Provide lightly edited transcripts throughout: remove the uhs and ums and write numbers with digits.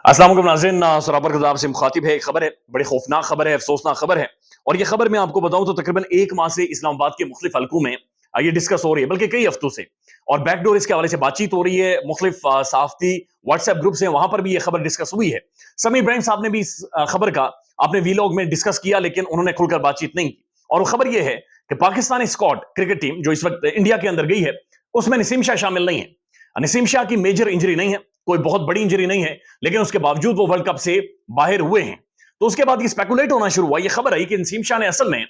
अस्सलाम वालेकुम नाज़रीन, सराबर कज़ाब से मुखातिब है। एक खबर है, बड़ी खौफनाक खबर है, अफसोसनाक खबर है। और ये खबर मैं आपको बताऊं तो तकरीबन एक माह से इस्लामाबाद के मुख्तलिफ हलकों में ये डिस्कस हो रही है, बल्कि कई हफ्तों से। और बैकडोर इसके हवाले से बातचीत हो रही है, मुख्तलिफ सहाफ़ती व्हाट्सएप ग्रुप्स हैं, वहां पर भी ये खबर डिस्कस हुई है। समी इब्राहिम साहब ने भी इस खबर का अपने वीलॉग में डिस्कस किया, लेकिन उन्होंने खुलकर बातचीत नहीं की। और वो खबर यह है कि पाकिस्तानी स्क्वाड क्रिकेट टीम जो इस वक्त इंडिया के अंदर गई है, उसमें नसीम शाह शामिल नहीं है। नसीम शाह की मेजर इंजरी नहीं है, कोई बहुत बड़ी इंजरी नहीं है, लेकिन उसके बावजूद वो वर्ल्ड कप से बाहर हुए हैं। तो उसके बाद ये स्पेकुलेट होना शुरू हुआ, ये खबर आई कि नसीम शाह ने असल में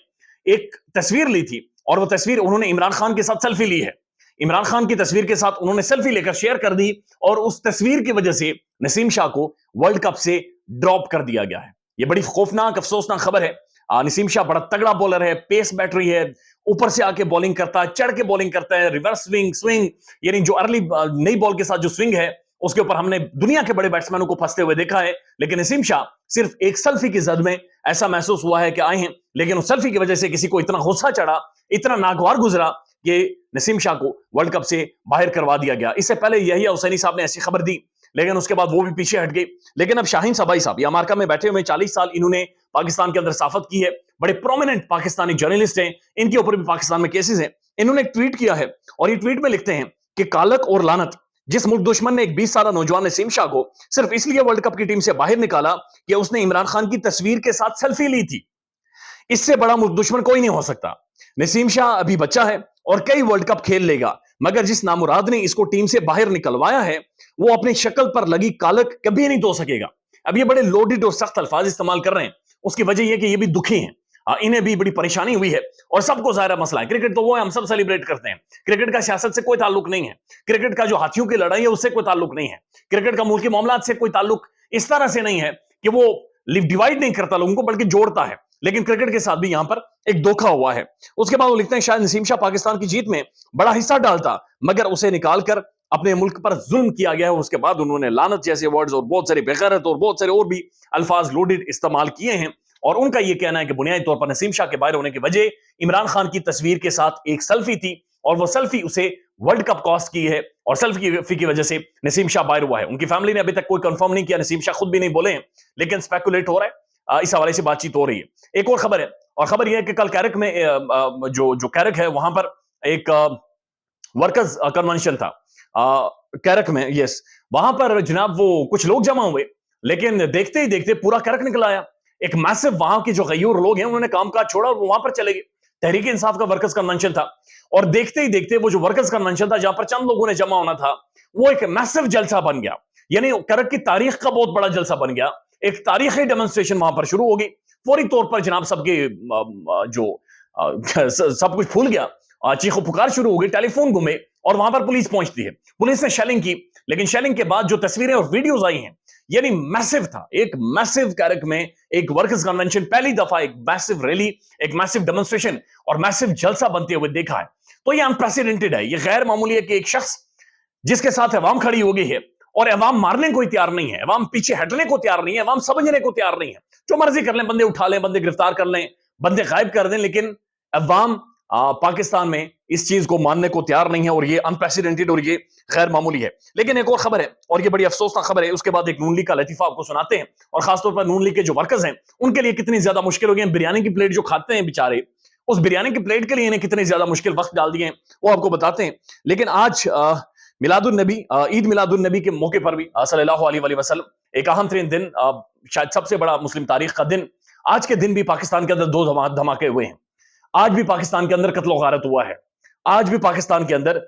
एक तस्वीर ली थी, और वो तस्वीर उन्होंने इमरान खान के साथ सेल्फी ली है। इमरान खान की तस्वीर के साथ उन्होंने सेल्फी लेकर शेयर कर दी, और उस तस्वीर की वजह से नसीम शाह को वर्ल्ड कप से ड्रॉप कर दिया गया है। ये बड़ी खौफनाक अफसोसनाक खबर है। नसीम शाह बड़ा तगड़ा बॉलर है, पेस बैटरी है, ऊपर से आके बॉलिंग करता है, चढ़ के बॉलिंग करता है, रिवर्स स्विंग स्विंग, यानी जो अर्ली नई बॉल के साथ जो स्विंग है, उसके ऊपर हमने दुनिया के बड़े बैट्समैनों को फंसते हुए देखा है। लेकिन नसीम शाह सिर्फ एक सेल्फी की जद में ऐसा महसूस हुआ है कि आए हैं, लेकिन उस सेल्फी की वजह से किसी को इतना गुस्सा चढ़ा, इतना नागवार गुजरा कि नसीम शाह को वर्ल्ड कप से बाहर करवा दिया गया। इससे पहले यहिया हुसैनी साहब ने ऐसी खबर दी, लेकिन उसके बाद वो भी पीछे हट गए। लेकिन अब शाहीन सबाई साहब, ये अमेरिका में बैठे हुए 40 साल इन्होंने पाकिस्तान के अंदर साफत की है, बड़े प्रोमिनेंट पाकिस्तानी जर्नलिस्ट हैं, इनके ऊपर भी पाकिस्तान में केसेस हैं। इन्होंने एक ट्वीट किया है, और ये ट्वीट में लिखते हैं कि कालक और लानत, जिस मुल्क दुश्मन ने एक 20 साल नौजवान नसीम शाह को सिर्फ इसलिए वर्ल्ड कप की टीम से बाहर निकाला कि उसने इमरान खान की तस्वीर के साथ सेल्फी ली थी, इससे बड़ा मुल्क दुश्मन कोई नहीं हो सकता। नसीम शाह अभी बच्चा है और कई वर्ल्ड कप खेल लेगा, मगर जिस नामुराद ने इसको टीम से बाहर निकलवाया है, वो अपनी शक्ल पर लगी कालक कभी नहीं धो सकेगा। अब ये बड़े लोडेड और सख्त अल्फाज इस्तेमाल कर रहे हैं, उसकी वजह यह कि ये भी दुखी हैं, इन्हें भी बड़ी परेशानी हुई है। और सबको जाहिर मसला है, क्रिकेट तो वो है, हम सब सेलिब्रेट करते हैं। क्रिकेट का सियासत से कोई ताल्लुक नहीं है, क्रिकेट का जो हाथियों की लड़ाई है उससे कोई ताल्लुक नहीं है, क्रिकेट का मुल्की मामलात से कोई ताल्लुक इस तरह से नहीं है कि वो डिवाइड नहीं करता लोगों को, बल्कि जोड़ता है। लेकिन क्रिकेट के साथ भी यहां पर एक धोखा हुआ है। उसके बाद वो लिखते हैं, शायद नसीम शाह पाकिस्तान की जीत में बड़ा हिस्सा डालता, मगर उसे निकालकर अपने मुल्क पर जुल्म किया गया है। उसके बाद उन्होंने लानत जैसे वर्ड्स और बहुत सारे बेगैरत और बहुत सारे और भी अल्फाज लोडेड इस्तेमाल किए हैं। और उनका यह कहना है कि बुनियादी तौर पर नसीम शाह के बाहर होने की वजह इमरान खान की तस्वीर के साथ एक सेल्फी थी, और वो सेल्फी उसे वर्ल्ड कप कॉस्ट की है, और सेल्फी की वजह से नसीम शाह बाहर हुआ है। उनकी फैमिली ने अभी तक कोई कंफर्म नहीं किया, नसीम शाह खुद भी नहीं बोले हैं, लेकिन स्पेकुलेट हो रहा है, इस हवाले से बातचीत हो रही है। एक और खबर है, और खबर यह है कि कल कैरक में जो कैरक है वहां पर एक वर्कर्स कन्वेंशन था कैरक में, यस, वहां पर जनाब वो कुछ लोग जमा हुए, लेकिन देखते ही देखते पूरा कैरक निकल आया। एक मैसिव, वहां के जो गयूर लोग हैं उन्होंने कामकाज छोड़ा और वो वहां पर चले गए। तहरीक इंसाफ का वर्कर्स कन्वेंशन था, और देखते ही देखते वो जो वर्कर्स कन्वेंशन था जहां पर चंद लोगों ने जमा होना था, वो एक मैसिव जलसा बन गया। यानी कैरक की तारीख का बहुत बड़ा जलसा बन गया। एक तारीखी डेमोन्स्ट्रेशन वहां पर शुरू हो गई। फौरी तौर पर जनाब सबके जो सब कुछ फूल गया, चीखो पुकार शुरू हो गई, टेलीफोन घूमे, और वहां पर पुलिस पहुंचती है। पुलिस ने शेलिंग की, लेकिन शेलिंग के बाद जो तस्वीरें और वीडियोस आई हैं, यानी मैसिव था। एक मैसिव कैरक में एक वर्कर्स कन्वेंशन, पहली दफा एक मैसिव रैली, एक मैसिव डेमोन्स्ट्रेशन और मैसिव जलसा बनते हुए देखा है। तो ये अनप्रेसिडेंटेड है, ये गैर मामूली है कि एक शख्स जिसके साथ अवाम खड़ी हो गई है, और अवाम मारने को तैयार नहीं है, अवाम पीछे हटने को तैयार नहीं है, अवाम समझने को तैयार नहीं है। जो मर्जी कर लें, बंदे उठा लें, बंदे गिरफ्तार कर लें, बंदे गायब कर दें, लेकिन अवाम पाकिस्तान में इस चीज को मानने को तैयार नहीं है, और ये अनप्रेसिडेंटेड और ये गैर मामूली है। लेकिन एक और खबर है, और ये बड़ी अफसोसनाक खबर है, उसके बाद एक नून लीग का लतीफा आपको सुनाते हैं, और खासतौर पर नून लीग के जो वर्कर्स हैं उनके लिए कितनी ज्यादा मुश्किल हो गई है। बिरयानी की प्लेट जो खाते हैं बेचारे, उस बिरयानी की प्लेट के लिए इन्हें कितनी ज्यादा मुश्किल वक्त डाल दिए हैं, वो आपको बताते हैं। लेकिन आज मिलादुन नबी, ईद मिलादुन नबी के मौके पर भी सल्लल्लाहु अलैहि वसल्लम, एक अहम तरीन दिन, शायद सबसे बड़ा मुस्लिम तारीख का दिन, आज के दिन भी पाकिस्तान के अंदर दो धमाके हुए हैं। आज भी पाकिस्तान के अंदर कत्ल गारत हुआ है, आज भी पाकिस्तान के अंदर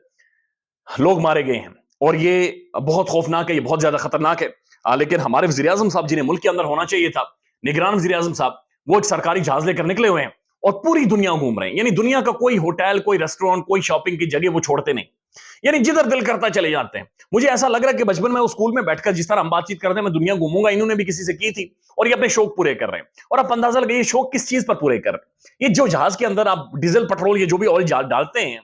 लोग मारे गए हैं, और ये बहुत खौफनाक है, ये बहुत ज्यादा खतरनाक है। लेकिन हमारे वज़ीर आज़म साहब, जिन्हें मुल्क के अंदर होना चाहिए था, निगरान वज़ीर आज़म साहब, वो एक सरकारी जहाज लेकर निकले हुए हैं और पूरी दुनिया घूम रहे हैं। यानी दुनिया का कोई होटल, कोई रेस्टोरेंट, कोई शॉपिंग की जगह वो छोड़ते नहीं, यानी जिधर दिल करता चले जाते हैं। मुझे ऐसा लग रहा है कि बचपन में वो स्कूल में बैठकर जिस तरह हम बातचीत करते हैं, मैं दुनिया घूमूंगा, इन्होंने भी किसी से की थी, और ये अपने शौक पूरे कर रहे हैं। और आप अंदाजा लगाइए शौक किस चीज पर पूरे कर रहे हैं। ये जो जहाज के अंदर आप डीजल, पेट्रोल, ये जो भी ऑयल डालते हैं,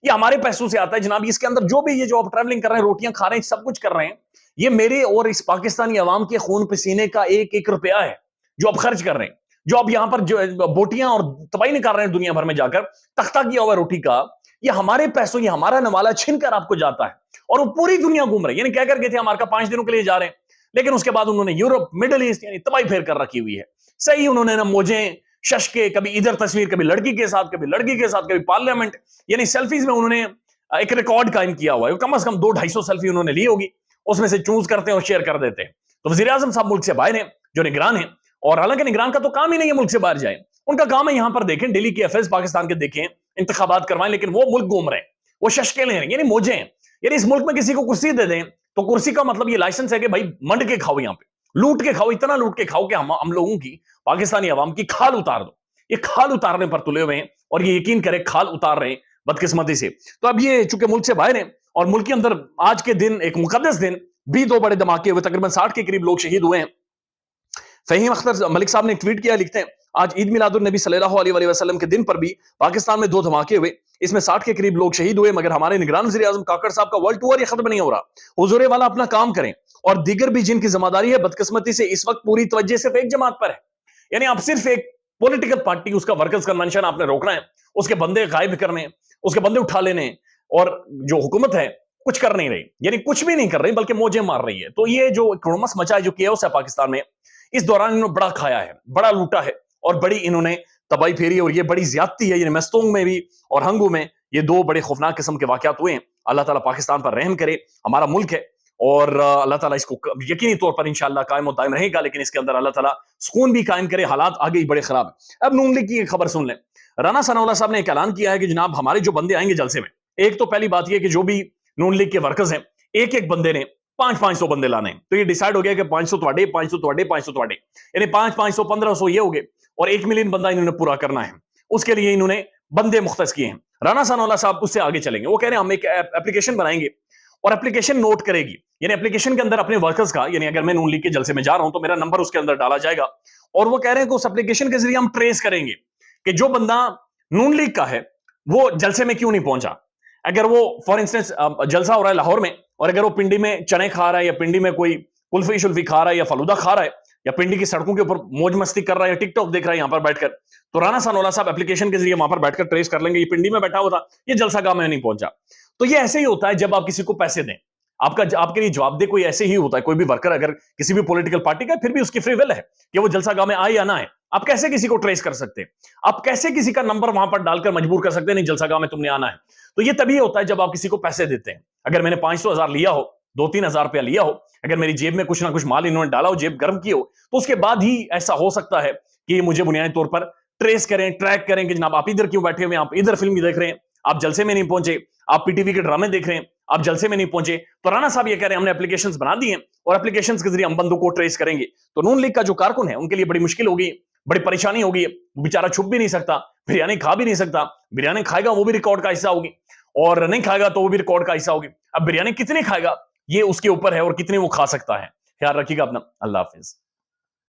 ये हमारे पैसों से आता है जनाब। इसके अंदर जो भी ये जो आप ट्रैवलिंग कर रहे हैं, रोटियां खा रहे हैं, सब कुछ कर रहे हैं, ये मेरे और इस पाकिस्तानी अवाम के खून पसीने का एक एक रुपया है जो आप खर्च कर रहे हैं। जो आप यहां पर जो बोटियां और तबाही निकाल रहे हैं दुनिया भर में जाकर, तख्ता किया हुआ रोटी का, ये हमारे पैसों, ये हमारा नवाला छीन कर आपको जाता है, और वो पूरी दुनिया घूम रहे हैं। यानी क्या कर गए थे, अमेरिका 5 दिनों के लिए जा रहे हैं, لیکن اس کے بعد انہوں نے یورپ مڈل ایسٹ یعنی تباہی پھیر کر رکھی ہوئی ہے. صحیح انہوں نے نا موجیں ششکے, کبھی ادھر تصویر, کبھی لڑکی کے ساتھ, کبھی لڑکی کے ساتھ, کبھی پارلیمنٹ, یعنی سیلفیز میں انہوں نے ایک ریکارڈ قائم کیا ہوا ہے. کم از کم 200-250 سیلفی انہوں نے لی ہوگی, اس میں سے چوز کرتے ہیں اور شیئر کر دیتے ہیں. تو وزیر اعظم صاحب ملک سے باہر ہیں, جو نگران ہیں, اور حالانکہ نگران کا تو کام ہی نہیں ہے ملک سے باہر جائیں, ان کا کام ہے یہاں پر دیکھیں ڈیلی کے افیئرز پاکستان کے دیکھیں, انتخابات کروائیں, لیکن وہ ملک گھوم رہے ہیں, وہ ششکے لے رہے ہیں, یعنی موجیں ہیں. یعنی اس ملک میں کسی کو کرسی دے دیں تو کرسی کا مطلب یہ لائسنس ہے کہ بھائی منڈ کے کھاؤ, یہاں پہ لوٹ کے کھاؤ, اتنا لوٹ کے کھاؤ کہ ہم لوگوں کی, پاکستانی عوام کی کھال اتار دو. یہ کھال اتارنے پر تلے ہوئے ہیں, اور یہ یقین کرے کھال اتار رہے ہیں بدقسمتی سے. تو اب یہ چونکہ ملک سے باہر ہیں, اور ملک کے اندر آج کے دن ایک مقدس دن بھی 2 بڑے دھماکے ہوئے, تقریباً 60 کے قریب لوگ شہید ہوئے ہیں. فہیم اختر ملک صاحب نے ٹویٹ کیا, لکھتے ہیں آج عید میلاد النبی صلی اللہ علیہ وسلم کے دن پر بھی پاکستان میں 2 دھماکے ہوئے, اس میں 60 کے قریب لوگ شہید ہوئے, مگر ہمارے نگران وزیر اعظم کاکڑ صاحب کا ورلڈ ٹور یہ ختم نہیں ہو رہا. حضور والا اپنا کام کریں, اور دیگر بھی جن کی ذمہ داری ہے, بدقسمتی سے اس وقت پوری توجہ صرف ایک جماعت پر ہے. یعنی آپ صرف ایک پولیٹیکل پارٹی, اس کا ورکرز کنونشن آپ نے روکنا ہے, اس کے بندے غائب کرنے, اس کے بندے اٹھا لینے, اور جو حکومت ہے کچھ کر نہیں رہی, یعنی کچھ بھی نہیں کر رہی بلکہ موجیں مار رہی ہے. تو یہ جو کڑمس مچا ہے, جو کیوس ہے پاکستان میں, اس دوران انہوں نے بڑا کھایا ہے, بڑا لوٹا ہے, اور بڑی انہوں نے تباہی پھیری, اور یہ بڑی زیادتی ہے. یعنی مستونگ میں بھی اور ہنگو میں یہ 2 بڑے خوفناک قسم کے واقعات ہوئے ہیں. اللہ تعالیٰ پاکستان پر رحم کرے, ہمارا ملک ہے, اور اللہ تعالیٰ اس کو یقینی طور پر انشاءاللہ قائم و دائم رہے گا, لیکن اس کے اندر اللہ تعالیٰ سکون بھی قائم کرے. حالات آگے ہی بڑے خراب ہیں. اب نون لیگ کی ایک خبر سن لیں. رانا ثناء اللہ صاحب نے ایک اعلان کیا ہے کہ جناب ہمارے جو بندے آئیں گے جلسے میں, ایک تو پہلی بات یہ کہ جو بھی نون لیگ کے ورکرز ہیں, ایک بندے نے 500 بندے لانے ہیں. تو یہ ڈیسائیڈ ہو گیا کہ 500 تواڈے, 500 تواڈے, یعنی 500 1500 یہ ہو گئے, اور 1 ملین بندہ انہوں نے پورا کرنا ہے. اس کے لیے انہوں نے بندے مختص کیے ہیں. رانا ثناء اللہ صاحب اس سے آگے چلیں گے, وہ کہہ رہے ہیں ہم ایک اپلیکیشن بنائیں گے, اور اپلیکیشن نوٹ کرے گی, یعنی اپلیکیشن کے اندر اپنے ورکرز کا, یعنی اگر میں نون لیگ کے جلسے میں جا رہا ہوں تو میرا نمبر اس کے اندر ڈالا جائے گا, اور وہ کہہ رہے ہیں کہ اس اپلیکیشن کے ذریعے ہم ٹریس کریں گے کہ جو بندہ نون لیگ کا ہے وہ جلسے میں کیوں نہیں پہنچا. اگر وہ فار انسٹنس جلسہ ہو رہا ہے لاہور میں, اور اگر وہ پنڈی میں چنے کھا رہا ہے, یا پنڈی میں کوئی کلفی شلفی کھا رہا ہے, یا فلودہ کھا رہا ہے, یا پنڈی کی سڑکوں کے اوپر موج مستی کر رہا ہے, یا ٹک ٹاک دیکھ رہا ہے یہاں پر بیٹھ کر, تو رانا ثناء اللہ صاحب اپلیکیشن کے ذریعے وہاں پر بیٹھ کر ٹریس کر لیں گے یہ پنڈی میں بیٹھا ہوا تھا, یہ جلسہ گاہ میں نہیں پہنچا. تو یہ ایسے ہی ہوتا ہے جب آپ کسی کو پیسے دیں, آپ کے لیے جواب دے کوئی ایسے ہی ہوتا ہے. کوئی بھی ورکر اگر کسی بھی پولیٹیکل پارٹی کا, پھر بھی اس کی فری ول ہے کہ وہ جلسہ گاہ میں آئے یا نہ آئے. آپ کیسے کسی کو ٹریس کر سکتے ہیں, آپ کیسے کسی کا نمبر وہاں پر ڈال کر مجبور کر سکتے ہیں نہیں جلسہ گاہ میں تم نے آنا ہے. تو یہ تبھی ہوتا ہے جب آپ کسی کو پیسے دیتے ہیں. اگر میں نے 500,000 لیا ہو, 2-3 ہزار روپیہ لیا ہو, اگر میری جیب میں کچھ نہ کچھ مال انہوں نے ڈالا ہو, جیب گرم کی ہو, تو اس کے بعد ہی ایسا ہو سکتا ہے کہ یہ مجھے بنیادی طور پر ٹریس کریں, ٹریک کریں کہ جناب آپ ادھر کیوں بیٹھے ہوئے ہیں, آپ ادھر فلم دیکھ رہے ہیں, آپ جلسے میں نہیں پہنچے, آپ پی ٹی وی کے ڈرامے دیکھ رہے ہیں, آپ جلسے میں نہیں پہنچے. تو رانا صاحب یہ کہہ رہے ہیں ہم نے اپلیکیشنز بنا دی ہیں, اور اپلیکیشنز کے ذریعے ہم بندوں کو ٹریس کریں گے. تو نون لیگ کا جو کارکن ہے ان کے لیے بڑی مشکل ہوگی, بڑی پریشانی ہوگی. بیچارہ چھپ بھی نہیں سکتا, بریانی کھا بھی نہیں سکتا. بریانی کھائے گا وہ بھی ریکارڈ کا حصہ ہوگی, اور نہیں کھائے گا تو وہ بھی ریکارڈ کا حصہ ہوگی. اب بریانی کتنی کھائے گا یہ اس کے اوپر ہے, اور کتنے وہ کھا سکتا ہے. خیال رکھیے گا اپنا. اللہ حافظ.